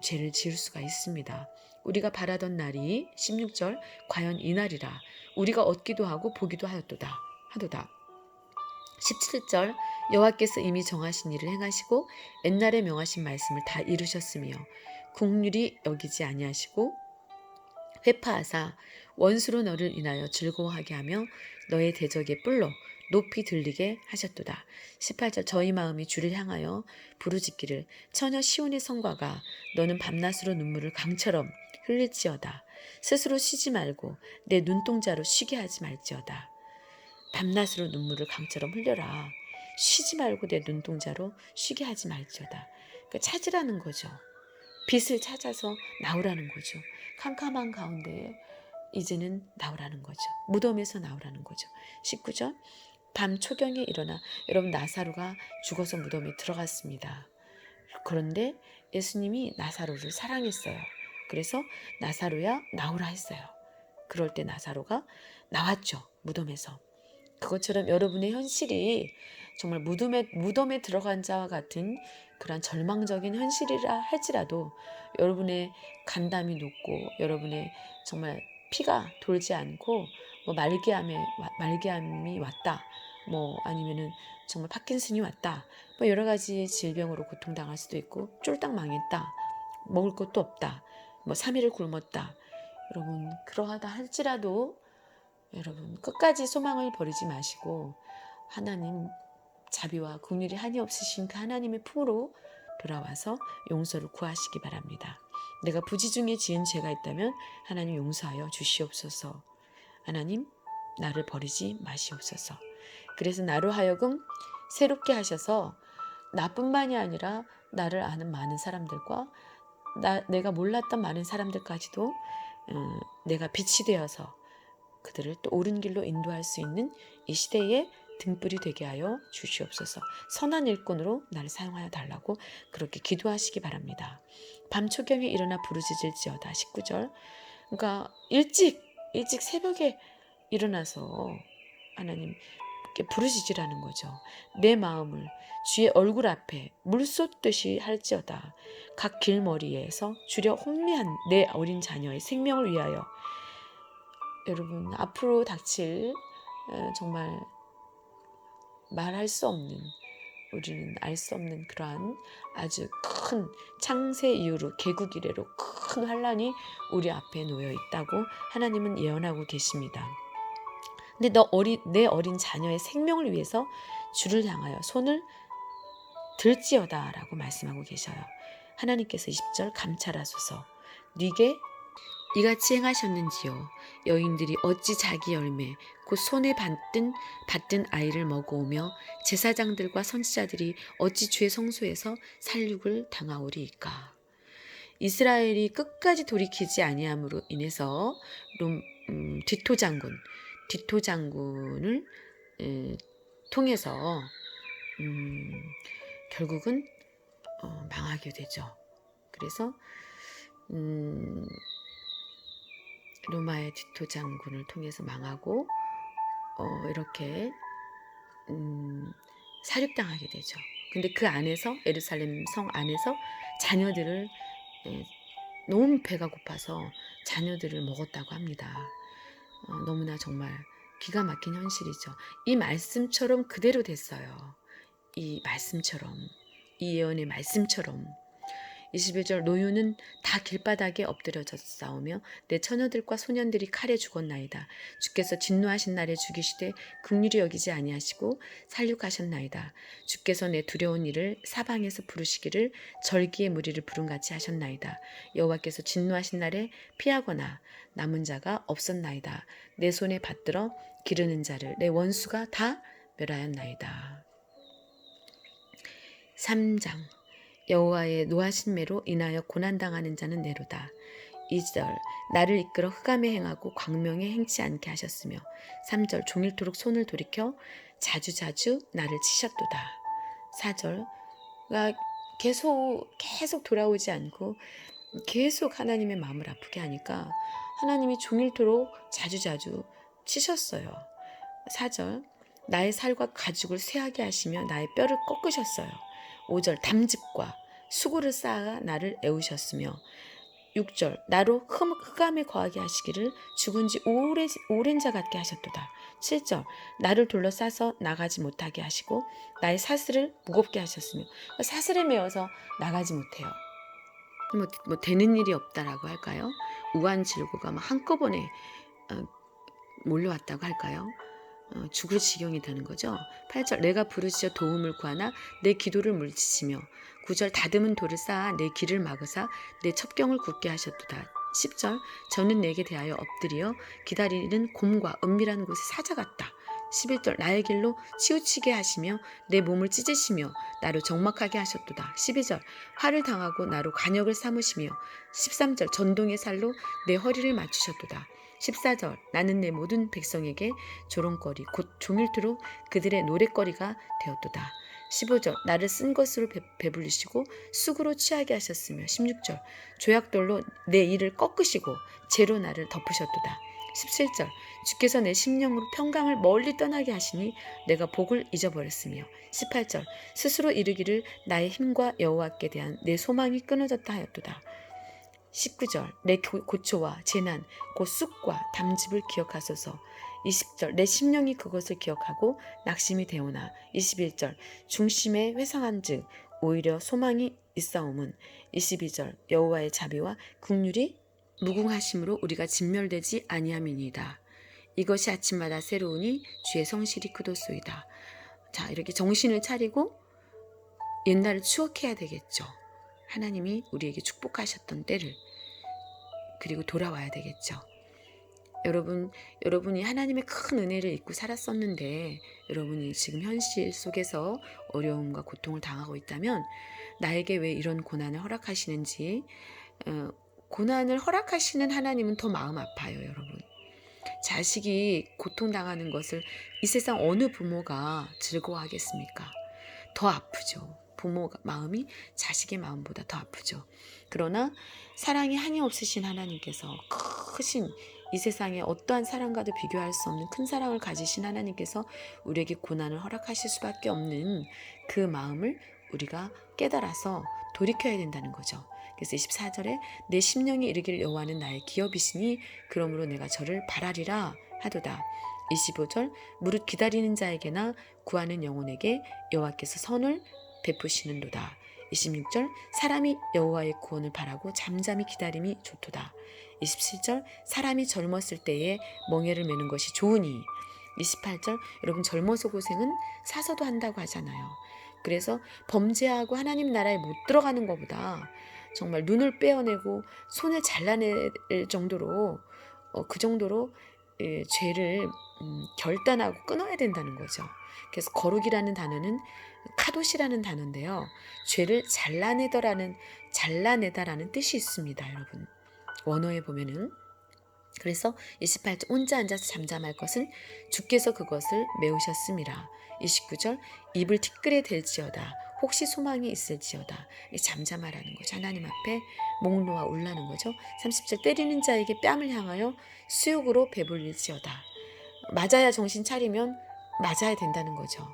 죄를 지을 수가 있습니다. 우리가 바라던 날이 16절 과연 이 날이라 우리가 얻기도 하고 보기도 하도다. 17절 여호와께서 이미 정하신 일을 행하시고 옛날에 명하신 말씀을 다 이루셨으며 국률이 여기지 아니하시고 회파하사 원수로 너를 인하여 즐거워하게 하며 너의 대적의 뿔로 높이 들리게 하셨도다. 18절 저희 마음이 주를 향하여 부르짖기를 처녀 시온의 성과가 너는 밤낮으로 눈물을 강처럼 흘릴지어다. 스스로 쉬지 말고 내 눈동자로 쉬게 하지 말지어다. 밤낮으로 눈물을 강처럼 흘려라. 쉬지 말고 내 눈동자로 쉬게 하지 말지어다. 그러니까 찾으라는 거죠. 빛을 찾아서 나오라는 거죠. 캄캄한 가운데에 이제는 나오라는 거죠. 무덤에서 나오라는 거죠. 19절 밤 초경에 일어나 여러분 나사로가 죽어서 무덤에 들어갔습니다. 그런데 예수님이 나사로를 사랑했어요. 그래서 나사로야 나오라 했어요. 그럴 때 나사로가 나왔죠. 무덤에서. 그것처럼 여러분의 현실이 정말 무덤에 들어간 자와 같은 그런 절망적인 현실이라 할지라도 여러분의 간담이 높고 여러분의 정말 피가 돌지 않고 말기암이 왔다. 아니면은 정말 파킨슨이 왔다. 여러 가지 질병으로 고통당할 수도 있고 쫄딱 망했다. 먹을 것도 없다. 3일을 굶었다. 여러분 그러하다 할지라도 여러분 끝까지 소망을 버리지 마시고 하나님 자비와 긍휼이 한이 없으신 그 하나님의 품으로 돌아와서 용서를 구하시기 바랍니다. 내가 부지 중에 지은 죄가 있다면 하나님 용서하여 주시옵소서. 하나님 나를 버리지 마시옵소서. 그래서 나로 하여금 새롭게 하셔서 나뿐만이 아니라 나를 아는 많은 사람들과 내가 몰랐던 많은 사람들까지도 내가 빛이 되어서 그들을 또 옳은 길로 인도할 수 있는 이 시대의 등불이 되게 하여 주시옵소서. 선한 일꾼으로 나를 사용하여 달라고 그렇게 기도하시기 바랍니다. 밤초경에 일어나 부르짖을지어다. 19절. 그러니까 일찍 새벽에 일어나서 하나님께 부르짖으라는 거죠. 내 마음을 주의 얼굴 앞에 물쏟듯이 할지어다. 각 길머리에서 주려 혼미한 내 어린 자녀의 생명을 위하여. 여러분, 앞으로 닥칠 정말 말할 수 없는, 우리는 알 수 없는 그러한 아주 큰 창세 이후로 개국 이래로 큰 환란이 우리 앞에 놓여 있다고 하나님은 예언하고 계십니다. 근데 내 어린 자녀의 생명을 위해서 주를 향하여 손을 들지어다 라고 말씀하고 계셔요. 하나님께서 20절 감찰하소서. 네게 이같이 행하셨는지요. 여인들이 어찌 자기 열매 곧 손에 받든 아이를 먹어오며 제사장들과 선지자들이 어찌 주의 성소에서 살육을 당하오리이까. 이스라엘이 끝까지 돌이키지 아니함으로 인해서 디토 장군을 통해서 결국은 망하게 되죠. 그래서 로마의 디토 장군을 통해서 망하고 이렇게 살육당하게 되죠. 근데 그 안에서 예루살렘 성 안에서 자녀들을 너무 배가 고파서 자녀들을 먹었다고 합니다. 너무나 정말 기가 막힌 현실이죠. 이 말씀처럼 그대로 됐어요. 이 말씀처럼, 이 예언의 말씀처럼. 21절 노유는 다 길바닥에 엎드려졌사오며 내 처녀들과 소년들이 칼에 죽었나이다. 주께서 진노하신 날에 죽이시되 긍휼히 여기지 아니하시고 살육하셨나이다. 주께서 내 두려운 일을 사방에서 부르시기를 절기의 무리를 부름같이 하셨나이다. 여호와께서 진노하신 날에 피하거나 남은 자가 없었나이다. 내 손에 받들어 기르는 자를 내 원수가 다 멸하였나이다. 3장 여호와의 노하신 매로 인하여 고난당하는 자는 내로다. 2절 나를 이끌어 흑암에 행하고 광명에 행치 않게 하셨으며 3절 종일토록 손을 돌이켜 자주자주 나를 치셨도다. 4절 계속 돌아오지 않고 계속 하나님의 마음을 아프게 하니까 하나님이 종일토록 자주자주 치셨어요. 4절 나의 살과 가죽을 쇠하게 하시며 나의 뼈를 꺾으셨어요. 5절 담즙과 수고를 쌓아 나를 애우셨으며 6절 나로 흑암에 거하게 하시기를 죽은 지 오랜 자 같게 하셨도다. 7절 나를 둘러싸서 나가지 못하게 하시고 나의 사슬을 무겁게 하셨으며 사슬에 매어서 나가지 못해요. 뭐 되는 일이 없다라고 할까요? 우환질고가 한꺼번에 몰려왔다고 할까요? 죽을 지경이 되는 거죠. 8절 내가 부르짖어 도움을 구하나 내 기도를 물리치시며 9절 다듬은 돌을 쌓아 내 길을 막으사 내 첩경을 굳게 하셨도다. 10절 저는 내게 대하여 엎드려 기다리는 곰과 은밀한 곳에 사자 같다. 11절 나의 길로 치우치게 하시며 내 몸을 찢으시며 나로 적막하게 하셨도다. 12절 화를 당하고 나로 간역을 삼으시며 13절 전동의 살로 내 허리를 맞추셨도다. 14절 나는 내 모든 백성에게 조롱거리 곧 종일토록 그들의 노랫거리가 되었도다. 15절 나를 쓴 것으로 배불리시고 쑥으로 취하게 하셨으며 16절 조약돌로 내 이를 꺾으시고 재로 나를 덮으셨도다. 17절 주께서 내 심령으로 평강을 멀리 떠나게 하시니 내가 복을 잊어버렸으며 18절 스스로 이르기를 나의 힘과 여호와께 대한 내 소망이 끊어졌다 하였도다. 19절 내 고초와 재난 곧 쑥과 담즙을 기억하소서. 20절 내 심령이 그것을 기억하고 낙심이 되오나 21절 중심에 회상한즉 오히려 소망이 있사옴은 22절 여호와의 자비와 긍휼이 무궁하심으로 우리가 진멸되지 아니함이니이다. 이것이 아침마다 새로우니 주의 성실이 크도소이다. 자, 이렇게 정신을 차리고 옛날을 추억해야 되겠죠. 하나님이 우리에게 축복하셨던 때를. 그리고 돌아와야 되겠죠. 여러분이 하나님의 큰 은혜를 잊고 살았었는데 여러분이 지금 현실 속에서 어려움과 고통을 당하고 있다면 나에게 왜 이런 고난을 허락하시는지, 고난을 허락하시는 하나님은 더 마음 아파요, 여러분. 자식이 고통당하는 것을 이 세상 어느 부모가 즐거워하겠습니까? 더 아프죠. 부모 마음이 자식의 마음보다 더 아프죠. 그러나 사랑이 한이 없으신 하나님께서, 크신 이 세상에 어떠한 사랑과도 비교할 수 없는 큰 사랑을 가지신 하나님께서 우리에게 고난을 허락하실 수밖에 없는 그 마음을 우리가 깨달아서 돌이켜야 된다는 거죠. 그래서 24절에 내 심령이 이르기를 여호와는 나의 기업이시니 그러므로 내가 저를 바라리라 하도다. 25절 무릇 기다리는 자에게나 구하는 영혼에게 여호와께서 선을 베푸시는도다. 26절 사람이 여호와의 구원을 바라고 잠잠히 기다림이 좋도다. 27절 사람이 젊었을 때에 멍에를 매는 것이 좋으니. 28절 여러분 젊어서 고생은 사서도 한다고 하잖아요. 그래서 범죄하고 하나님 나라에 못 들어가는 것보다 정말 눈을 빼어내고 손을 잘라낼 정도로 그 정도로 죄를 결단하고 끊어야 된다는 거죠. 그래서 거룩이라는 단어는 카도시라는 단어인데요. 죄를 잘라내다라는 뜻이 있습니다, 여러분. 원어에 보면은. 그래서 28절 혼자 앉아서 잠잠할 것은 주께서 그것을 메우셨음이라. 29절 입을 티끌에 댈지어다 혹시 소망이 있을지어다. 잠잠하라는 거죠. 하나님 앞에 목 놓아 울라는 거죠. 30절 때리는 자에게 뺨을 향하여 수욕으로 배불릴지어다. 맞아야 정신 차리면 맞아야 된다는 거죠.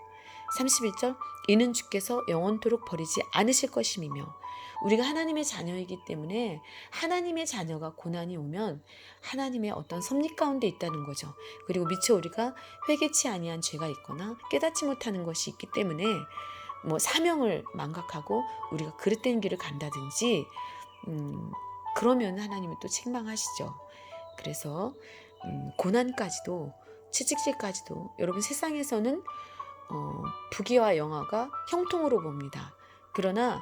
31절 이는 주께서 영원토록 버리지 않으실 것임이며. 우리가 하나님의 자녀이기 때문에 하나님의 자녀가 고난이 오면 하나님의 어떤 섭리 가운데 있다는 거죠. 그리고 미처 우리가 회개치 아니한 죄가 있거나 깨닫지 못하는 것이 있기 때문에 사명을 망각하고 우리가 그릇된 길을 간다든지 그러면 하나님은 또 책망하시죠. 그래서 고난까지도 채찍질까지도 여러분 세상에서는 부귀와 영화가 형통으로 봅니다. 그러나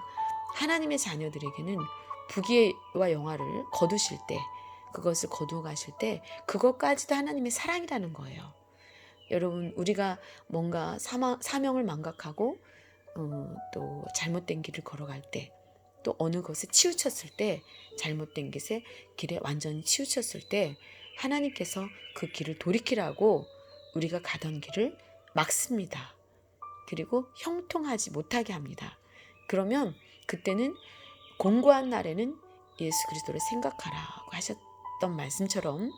하나님의 자녀들에게는 부귀와 영화를 거두실 때, 그것을 거두어 가실 때 그것까지도 하나님의 사랑이라는 거예요. 여러분 우리가 뭔가 사명을 망각하고 또 잘못된 길을 걸어갈 때, 또 어느 것에 치우쳤을 때, 잘못된 길에 완전히 치우쳤을 때 하나님께서 그 길을 돌이키라고 우리가 가던 길을 막습니다. 그리고 형통하지 못하게 합니다. 그러면 그때는 공고한 날에는 예수 그리스도를 생각하라고 하셨던 말씀처럼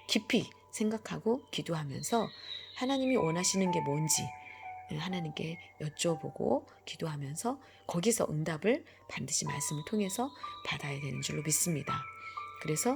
깊이 생각하고 기도하면서 하나님이 원하시는 게 뭔지 하나님께 여쭤보고 기도하면서 거기서 응답을 반드시 말씀을 통해서 받아야 되는 줄로 믿습니다. 그래서